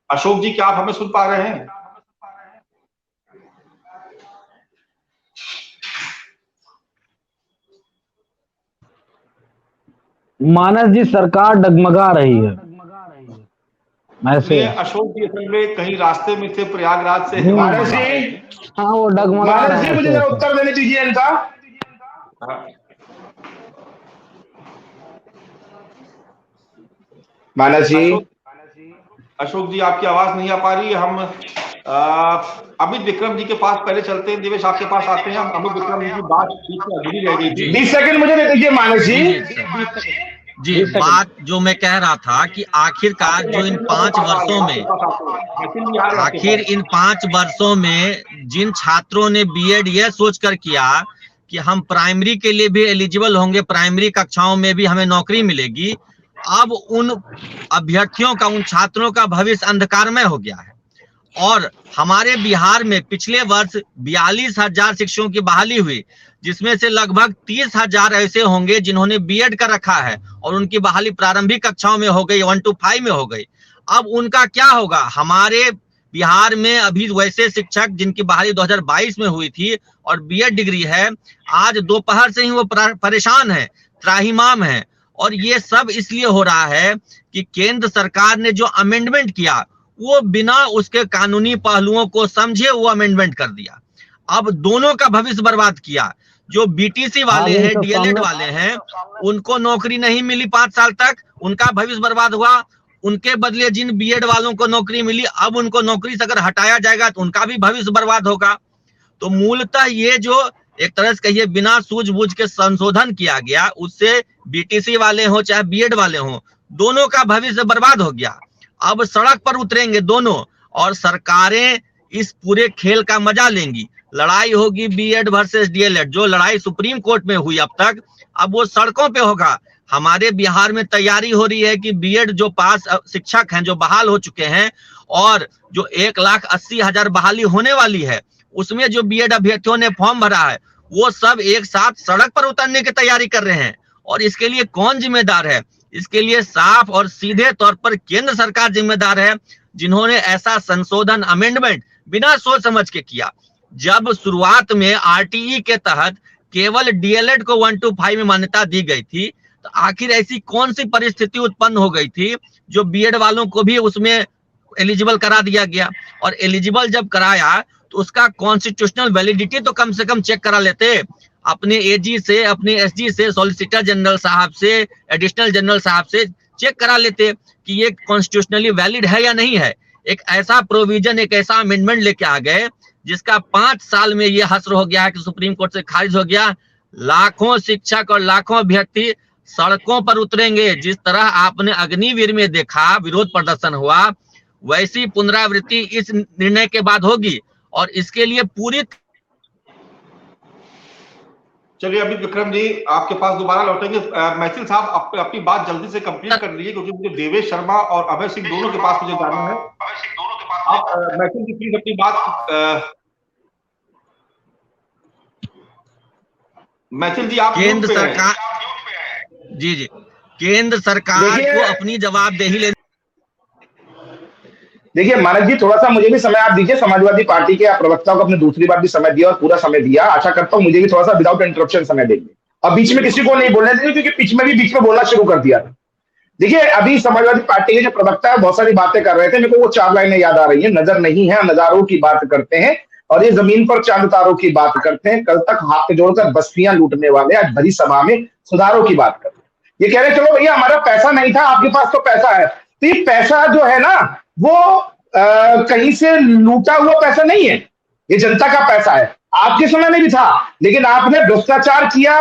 अशोक जी क्या आप हमें सुन पा रहे हैं? मानस जी सरकार डगमगा रही है ऐसे। अशोक जी असल में कहीं रास्ते में थे प्रयागराज से। मानस जी, हाँ वो डगमगा रहे हैं। मुझे उत्तर देने दीजिए इनका। मानस जी, अशोक जी आपकी आवाज नहीं आ पा रही है। हम अमित विक्रम जी के पास पहले चलते हैं। देवेश आपके पास आते हैं। हम अमित विक्रम जी की बात अधूरी रह गई थी। 20 सेकंड मुझे दे दीजिए मानस जी। जी, बात जो मैं कह रहा था कि आखिरकार जो इन 5 वर्षों में, आखिर इन 5 वर्षों में जिन छात्रों ने बीएड यह सोचकर किया कि हम प्राइमरी के लिए भी एलिजिबल होंगे, प्राइमरी कक्षाओं में भी हमें नौकरी मिलेगी, अब उन अभ्यर्थियों का, उन छात्रों का भविष्य अंधकारमय हो गया है। और हमारे बिहार में पिछले वर्ष 42,000 शिक्षकों की बहाली हुई, जिसमें से लगभग 30,000 ऐसे होंगे जिन्होंने बीएड का रखा है और उनकी बहाली प्रारंभिक कक्षाओं में हो गई, 1 to 5 में हो गई। अब उनका क्या होगा? हमारे बिहार में अभी वैसे शिक्षक जिनकी बहाली 2022 में हुई थी और बीएड डिग्री है, आज दोपहर से ही वो परेशान है, त्राहिमाम है। और ये सब इसलिए हो रहा है कि केंद्र सरकार ने जो अमेंडमेंट किया वो बिना उसके कानूनी पहलुओं को समझे वो अमेंडमेंट कर दिया। अब दोनों का भविष्य बर्बाद किया। जो बीटीसी वाले हैं, डीएलएड वाले हैं, उनको नौकरी नहीं मिली 5 साल तक, उनका भविष्य बर्बाद हुआ। उनके बदले जिन बीएड वालों को नौकरी मिली, अब उनको नौकरी से अगर हटाया जाएगा तो उनका भी भविष्य बर्बाद होगा। तो मूलतः ये जो एक तरह से कहिए बिना सूझबूझ के संशोधन किया गया, उससे बीटीसी वाले हो चाहे बीएड वाले हो, दोनों का भविष्य बर्बाद हो गया। अब सड़क पर उतरेंगे दोनों और सरकारें इस पूरे खेल का मजा लेंगी। लड़ाई होगी बीएड वर्सेस डीएलएड, जो लड़ाई सुप्रीम कोर्ट में हुई अब तक, अब वो सड़कों पे होगा। हमारे बिहार में तैयारी हो रही है कि बीएड जो पास शिक्षक हैं, जो बहाल हो चुके हैं, और जो 1,80,000 बहाली होने वाली है, उसमें जो बीएड अभ्यर्थियों ने फॉर्म भरा है, वो सब एक साथ सड़क पर उतरने की तैयारी कर रहे हैं। और इसके लिए कौन जिम्मेदार है? इसके लिए साफ और सीधे तौर पर केंद्र सरकार जिम्मेदार है, जिन्होंने ऐसा संशोधन अमेंडमेंट बिना सोच समझ के किया। जब शुरुआत में आरटीई के तहत केवल डीएलएड को 1 to 5 में मान्यता दी गई थी, तो आखिर ऐसी कौन सी परिस्थिति उत्पन्न हो गई थी जो बीएड वालों को भी उसमें एलिजिबल करा दिया गया? और एलिजिबल जब कराया तो उसका कॉन्स्टिट्यूशनल वैलिडिटी तो कम से कम चेक करा लेते। अपने एजी से, अपने एसजी से, सॉलिसिटर जनरल साहब से, एडिशनल जनरल साहब से चेक करा लेते कि ये कॉन्स्टिट्यूशनली वैलिड है या नहीं है। एक ऐसा प्रोविजन, एक ऐसा अमेंडमेंट लेके आ गए जिसका 5 साल में ये हस्र हो गया है कि सुप्रीम कोर्ट से खारिज हो गया। लाखों शिक्षक और लाखों अभ्यर्थी सड़कों पर उतरेंगे। जिस तरह आपने अग्निवीर में देखा विरोध प्रदर्शन हुआ, वैसी पुनरावृत्ति इस निर्णय के बाद होगी। और इसके लिए पूरी चलिए अभी विक्रम जी आपके पास दोबारा लौटेंगे। मैथिल साहब अपनी बात जल्दी से कंप्लीट कर लीजिए, क्योंकि मुझे देवेश शर्मा और अभय सिंह दोनों के पास मुझे जाना है। आप मैथिल जी प्लीज अपनी बात। मैथिल जी आप केंद्र सरकार, जी केंद्र सरकार को अपनी जवाबदेही लेनी। देखिए मानक जी, थोड़ा सा मुझे भी समय आप दीजिए। समाजवादी पार्टी के प्रवक्ताओं को अपने दूसरी बार भी समय दिया और पूरा समय दिया। आशा करता हूं मुझे भी थोड़ा सा विदाउट इंटरप्शन समय देंगे। अब बीच में किसी को नहीं बोलने देंगे, क्योंकि बीच में बोलना शुरू कर दिया था। देखिए अभी समाजवादी पार्टी के जो प्रवक्ता है बहुत सारी बातें कर रहे थे, मेरे को वो 4 लाइनें याद आ रही है। नजर नहीं है, नजारों की बात करते हैं, और ये जमीन पर चांद तारों की बात करते हैं। कल तक हाथ जोड़कर बस्तियां लूटने वाले आज भरी सभा में सुधारों की बात करते हैं। ये कह रहे चलो भैया हमारा पैसा नहीं था, आपके पास तो पैसा है। तो ये पैसा जो है ना, वो कहीं से लूटा हुआ पैसा नहीं है, ये जनता का पैसा है। आपके समय में भी था, लेकिन आपने भ्रष्टाचार किया,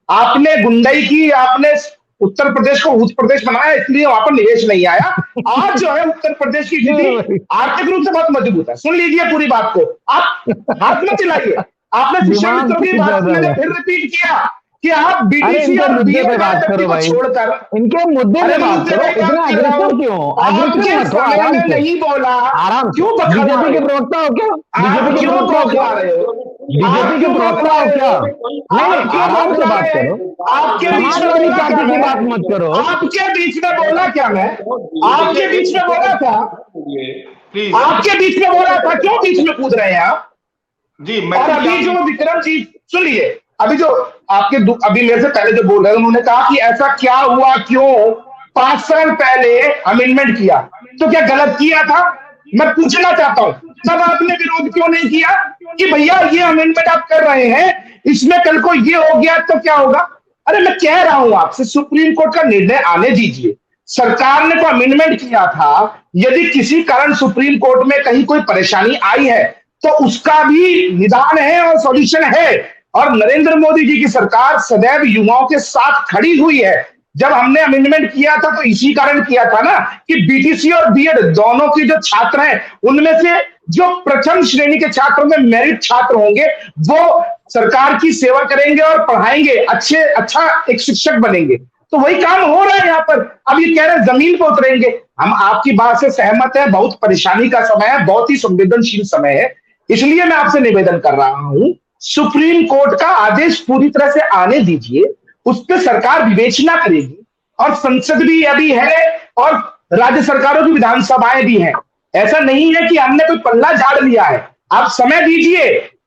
आपने गुंडाई की, आपने उत्तर प्रदेश को भूत प्रदेश बनाया, इसलिए वहां पर निवेश नहीं आया। आज जो है उत्तर प्रदेश की स्थिति आर्थिक रूप से बहुत मजबूत है। सुन लीजिए पूरी बात को, आप हाथ में चिल्लाइए। आपने शिक्षा मित्रों की बात मैंने फिर रिपीट किया कि आप बीटीसी और बीएड पे बात करो भाई, छोड़कर इनके मुद्दे पे बात करो। इतना अग्रेसिव क्यों? अग्रेसिव आराम से नहीं बोला, आराम। क्यों बीजेपी के प्रवक्ता हो क्या? बीजेपी के प्रवक्ता हो क्या? बीजेपी के प्रवक्ता हो क्या? नहीं, आराम से बात करो। आपके समाजवादी पार्टी की बात मत करो। आपके बीच में बोला क्या? मैं आपके बीच में बोला था, आपके बीच में बोला था, क्यों बीच में कूद रहे हैं आप जी? और अभी जो विक्रम जी सुनिए, अभी जो अभी मेरे से पहले जो बोल रहे हैं, उन्होंने कहा कि ऐसा क्या हुआ, क्यों 5 साल पहले अमेंडमेंट किया, तो क्या गलत किया था? मैं पूछना चाहता हूं, तब आपने विरोध क्यों नहीं किया कि भैया ये अमेंडमेंट आप कर रहे हैं, इसमें कल को ये हो गया तो क्या होगा? अरे मैं कह रहा हूं आपसे, सुप्रीम कोर्ट का निर्णय आने दीजिए। सरकार ने तो अमेंडमेंट किया था, यदि किसी कारण सुप्रीम कोर्ट में कहीं कोई परेशानी आई है तो उसका भी निदान है और सॉल्यूशन है। और नरेंद्र मोदी जी की सरकार सदैव युवाओं के साथ खड़ी हुई है। जब हमने अमेंडमेंट किया था तो इसी कारण किया था ना कि बीटीसी और बीएड दोनों के जो छात्र हैं, उनमें से जो प्रथम श्रेणी के छात्रों में मेरिट छात्र होंगे, वो सरकार की सेवा करेंगे और पढ़ाएंगे, अच्छा एक शिक्षक बनेंगे। तो वही काम हो रहा है यहाँ पर। अब ये कह रहे हैं जमीन पर उतरेंगे, हम आपकी बात से सहमत हैं, बहुत परेशानी का समय है, बहुत ही संवेदनशील समय है, इसलिए मैं आपसे निवेदन कर रहा हूं, सुप्रीम कोर्ट का आदेश पूरी तरह से आने दीजिए, उस पर सरकार विवेचना करेगी, और संसद भी अभी है और राज्य सरकारों की विधानसभाएं भी हैं। ऐसा नहीं है कि हमने कोई पल्ला झाड़ लिया है, आप समय दीजिए।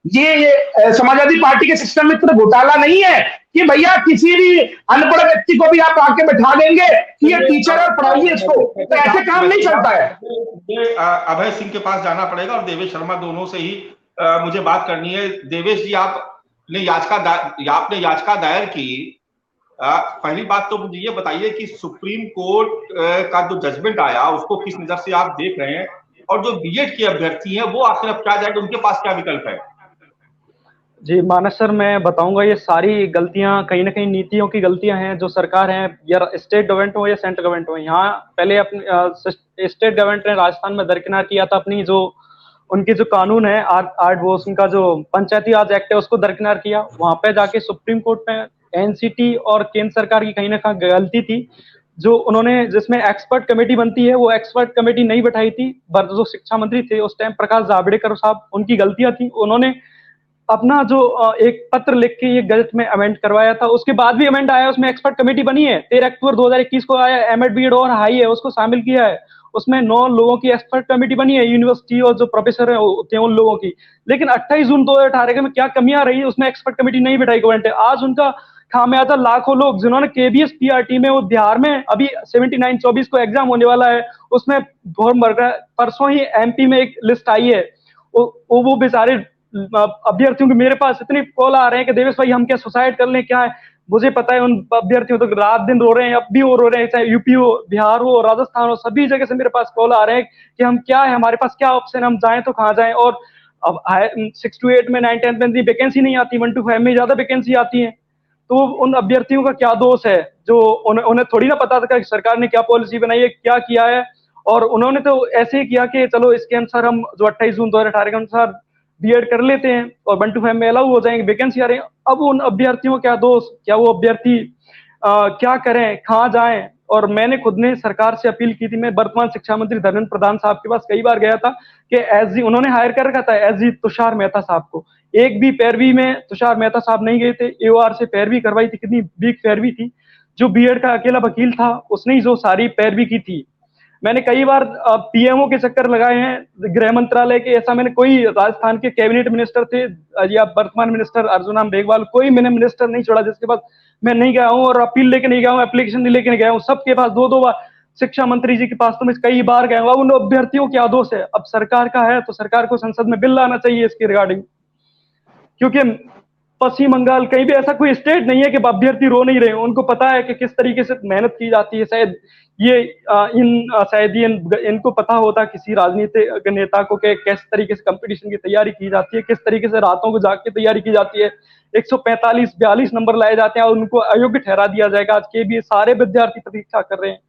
ये समाजवादी पार्टी के शिक्षा मित्र घोटाला नहीं है कि भैया किसी भी अनपढ़ व्यक्ति को भी आप आके बैठा देंगे कि ये टीचर और पढ़ाइए इसको, तो ऐसे काम नहीं चलता है। अभय सिंह के पास जाना पड़ेगा और देवेश शर्मा, दोनों से ही मुझे बात करनी है। देवेश जी, आपने याचिका दायर की, पहली बात तो मुझे ये बताइए कि सुप्रीम कोर्ट का जो जजमेंट आया उसको किस नजर से आप देख रहे हैं, और जो बीएड के अभ्यर्थी हैं वो आखिर अब क्या जाएगा, उनके पास क्या विकल्प है? जी मानस सर, मैं बताऊंगा ये सारी गलतियां कहीं ना कहीं नीतियों की गलतियां हैं जो सरकार है, या स्टेट गवर्नमेंट हो या सेंट्रल गवर्नमेंट हो। यहाँ पहले अपने स्टेट गवर्नमेंट ने राजस्थान में दरकिनार किया था अपनी जो उनकी जो कानून है वो उनका जो पंचायती राज एक्ट है उसको दरकिनार किया। वहां पे जाके सुप्रीम कोर्ट में एनसीटी और केंद्र सरकार की कहीं ना कहीं गलती थी, जो उन्होंने जिसमें एक्सपर्ट कमेटी बनती है वो एक्सपर्ट कमेटी नहीं बैठाई थी। जो शिक्षा मंत्री थे उस टाइम प्रकाश जावड़ेकर साहब, उनकी गलतियां थी। उन्होंने अपना जो एक पत्र लिख के ये गजट में अमेंड करवाया था, उसके बाद भी अमेंड आया, उसमें एक्सपर्ट कमेटी बनी है। 13 अक्टूबर 2021 को आया, एमएड बीएड और हाई है उसको शामिल किया है, उसमें 9 लोगों की एक्सपर्ट कमेटी बनी है, यूनिवर्सिटी और जो प्रोफेसर होते हैं उन लोगों की। लेकिन 28 जून 2018 में क्या कमियां रही, उसमें एक्सपर्ट कमेटी नहीं बैठाई गवर्नमेंट है। आज उनका खामियाजा लाखों लोग जिन्होंने केबीएस पीआरटी में, वो बिहार में अभी 79-24 को एग्जाम होने वाला है, उसमें परसों ही एमपी में एक लिस्ट आई है, वो बेचारे अभ्यर्थियों के मेरे पास इतने कॉल आ रहे हैं कि देवेश भाई हम क्या सुसाइड कर लें, क्या है। मुझे पता है उन अभ्यर्थियों तो रात दिन रो रहे हैं, अब भी वो रो रहे हैं, चाहे यूपी हो, बिहार हो, राजस्थान हो, सभी जगह से मेरे पास कॉल आ रहे हैं कि हम क्या है, हमारे पास क्या ऑप्शन, हम जाएं तो कहाँ जाएं। और अब 6 to 8 में 9-10 में वैकेंसी नहीं आती, 1 to 5 में ज्यादा वैकेंसी आती है। तो उन अभ्यर्थियों का क्या दोष है, जो उन्हें थोड़ी ना पता था कि सरकार ने क्या पॉलिसी बनाई है, क्या किया है। और उन्होंने तो ऐसे ही किया कि चलो इसके अनुसार हम जो 28 जून 2018 के अनुसार बीएड कर लेते हैं और 1 to 5 में अलाउ हो जाएंगे, वैकेंसी आ रही है। अब उन अभ्यर्थियों क्या दोष, क्या वो अभ्यर्थी क्या करें, कहाँ जाएं। और मैंने खुद ने सरकार से अपील की थी, मैं वर्तमान शिक्षा मंत्री धर्मेंद्र प्रधान साहब के पास कई बार गया था कि एसजी उन्होंने हायर कर रखा था, एसजी तुषार मेहता साहब को। एक भी पैरवी में तुषार मेहता साहब नहीं गए थे, एओआर से पैरवी करवाई थी, कितनी वीक पैरवी थी। जो बीएड का अकेला वकील था उसने ही जो सारी पैरवी की थी। मैंने कई बार पीएमओ के चक्कर लगाए हैं, गृह मंत्रालय के, ऐसा मैंने कोई राजस्थान के कैबिनेट मिनिस्टर थे या वर्तमान मिनिस्टर अर्जुन मेघवाल, कोई मैंने मिनिस्टर नहीं छोड़ा जिसके पास मैं नहीं गया हूँ और अपील लेके नहीं गया हूँ, एप्लीकेशन नहीं लेके नहीं गया हूँ। सबके पास 2-2 बार, शिक्षा मंत्री जी के पास तो मैं कई बार गया हूँ। अब उन अभ्यर्थियों क्या दोष है, अब सरकार का है तो सरकार को संसद में बिल लाना चाहिए इसके रिगार्डिंग, क्योंकि पश्चिम बंगाल कहीं भी ऐसा कोई स्टेट नहीं है कि अभ्यर्थी रो नहीं रहे हैं। उनको पता है कि किस तरीके से मेहनत की जाती है। शायद इनको पता होता किसी राजनीतिक नेता को कि किस तरीके से कंपटीशन की तैयारी की जाती है, किस तरीके से रातों को जाग के तैयारी की जाती है। 145-42 नंबर लाए जाते हैं और उनको अयोग्य ठहरा दिया जाएगा। आज के भी सारे विद्यार्थी प्रतीक्षा कर रहे हैं।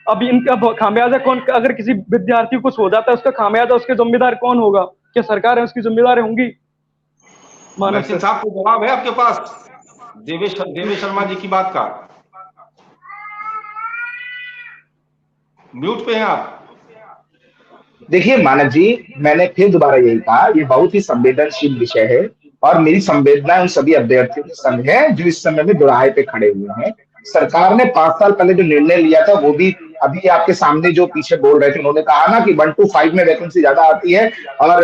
अब इनका खामियाजा कौन, अगर किसी विद्यार्थी को कुछ हो जाता है उसका खामियाजा उसके जिम्मेदार कौन होगा? क्या सरकार है उसकी जिम्मेदार होंगी? साहब को जवाब है आपके पास देवेश शर्मा जी की बात का? म्यूट पे हैं आप। देखिए मानव जी, मैंने फिर दोबारा यही कहा, ये बहुत ही संवेदनशील विषय है और मेरी संवेदना उन सभी अभ्यर्थियों के संग है जो इस समय में दोराहे पे खड़े हुए हैं। सरकार ने 5 साल पहले जो निर्णय लिया था वो भी अभी आपके सामने जो पीछे बोल रहे थे, उन्होंने कहा ना कि 1 to 5 में वैकेंसी ज्यादा आती है और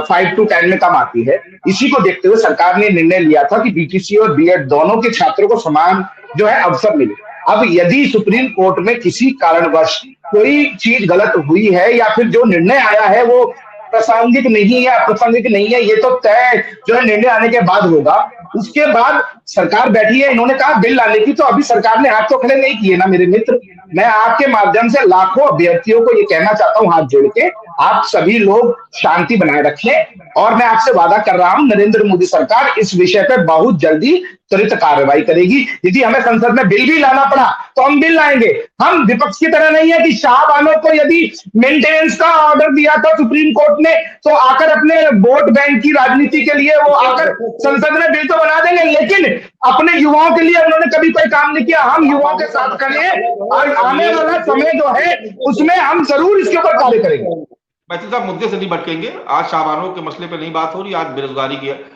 5 to 10 में कम आती है। इसी को देखते हुए सरकार ने निर्णय लिया था कि बीटीसी और बीएड दोनों के छात्रों को समान जो है अवसर मिले। अब यदि सुप्रीम कोर्ट में किसी कारणवश कोई चीज गलत हुई है या फिर जो निर्णय आया है वो प्रासंगिक नहीं है, अप्रासंगिक नहीं है, ये तो तय जो है निर्णय आने के बाद होगा। उसके बाद सरकार बैठी है, इन्होंने कहा बिल लाने की, तो अभी सरकार ने हाथ तो खड़े नहीं किए ना मेरे मित्र। मैं आपके माध्यम से लाखों अभ्यर्थियों को ये कहना चाहता हूँ हाथ जोड़ के आप सभी लोग शांति बनाए रखें और मैं आपसे वादा कर रहा हूं नरेंद्र मोदी सरकार इस विषय पर बहुत जल्दी त्वरित कार्रवाई करेगी। यदि हमें संसद में बिल भी लाना पड़ा तो हम बिल लाएंगे। हम विपक्ष की तरह नहीं है कि शाहबानो को यदि मेंटेनेंस का ऑर्डर दिया था सुप्रीम कोर्ट ने तो आकर अपने वोट बैंक की राजनीति के लिए वो आकर संसद में बिल तो बना देंगे, लेकिन अपने युवाओं के लिए उन्होंने कभी कोई काम नहीं किया। हम युवाओं के साथ खड़े हैं और आने वाला समय जो है उसमें हम जरूर इसके ऊपर कार्य करेंगे। मैथिल साहब मुद्दे से नहीं भटकेंगे। आज शाहबानो के मसले पे नहीं बात हो रही, आज बेरोजगारी की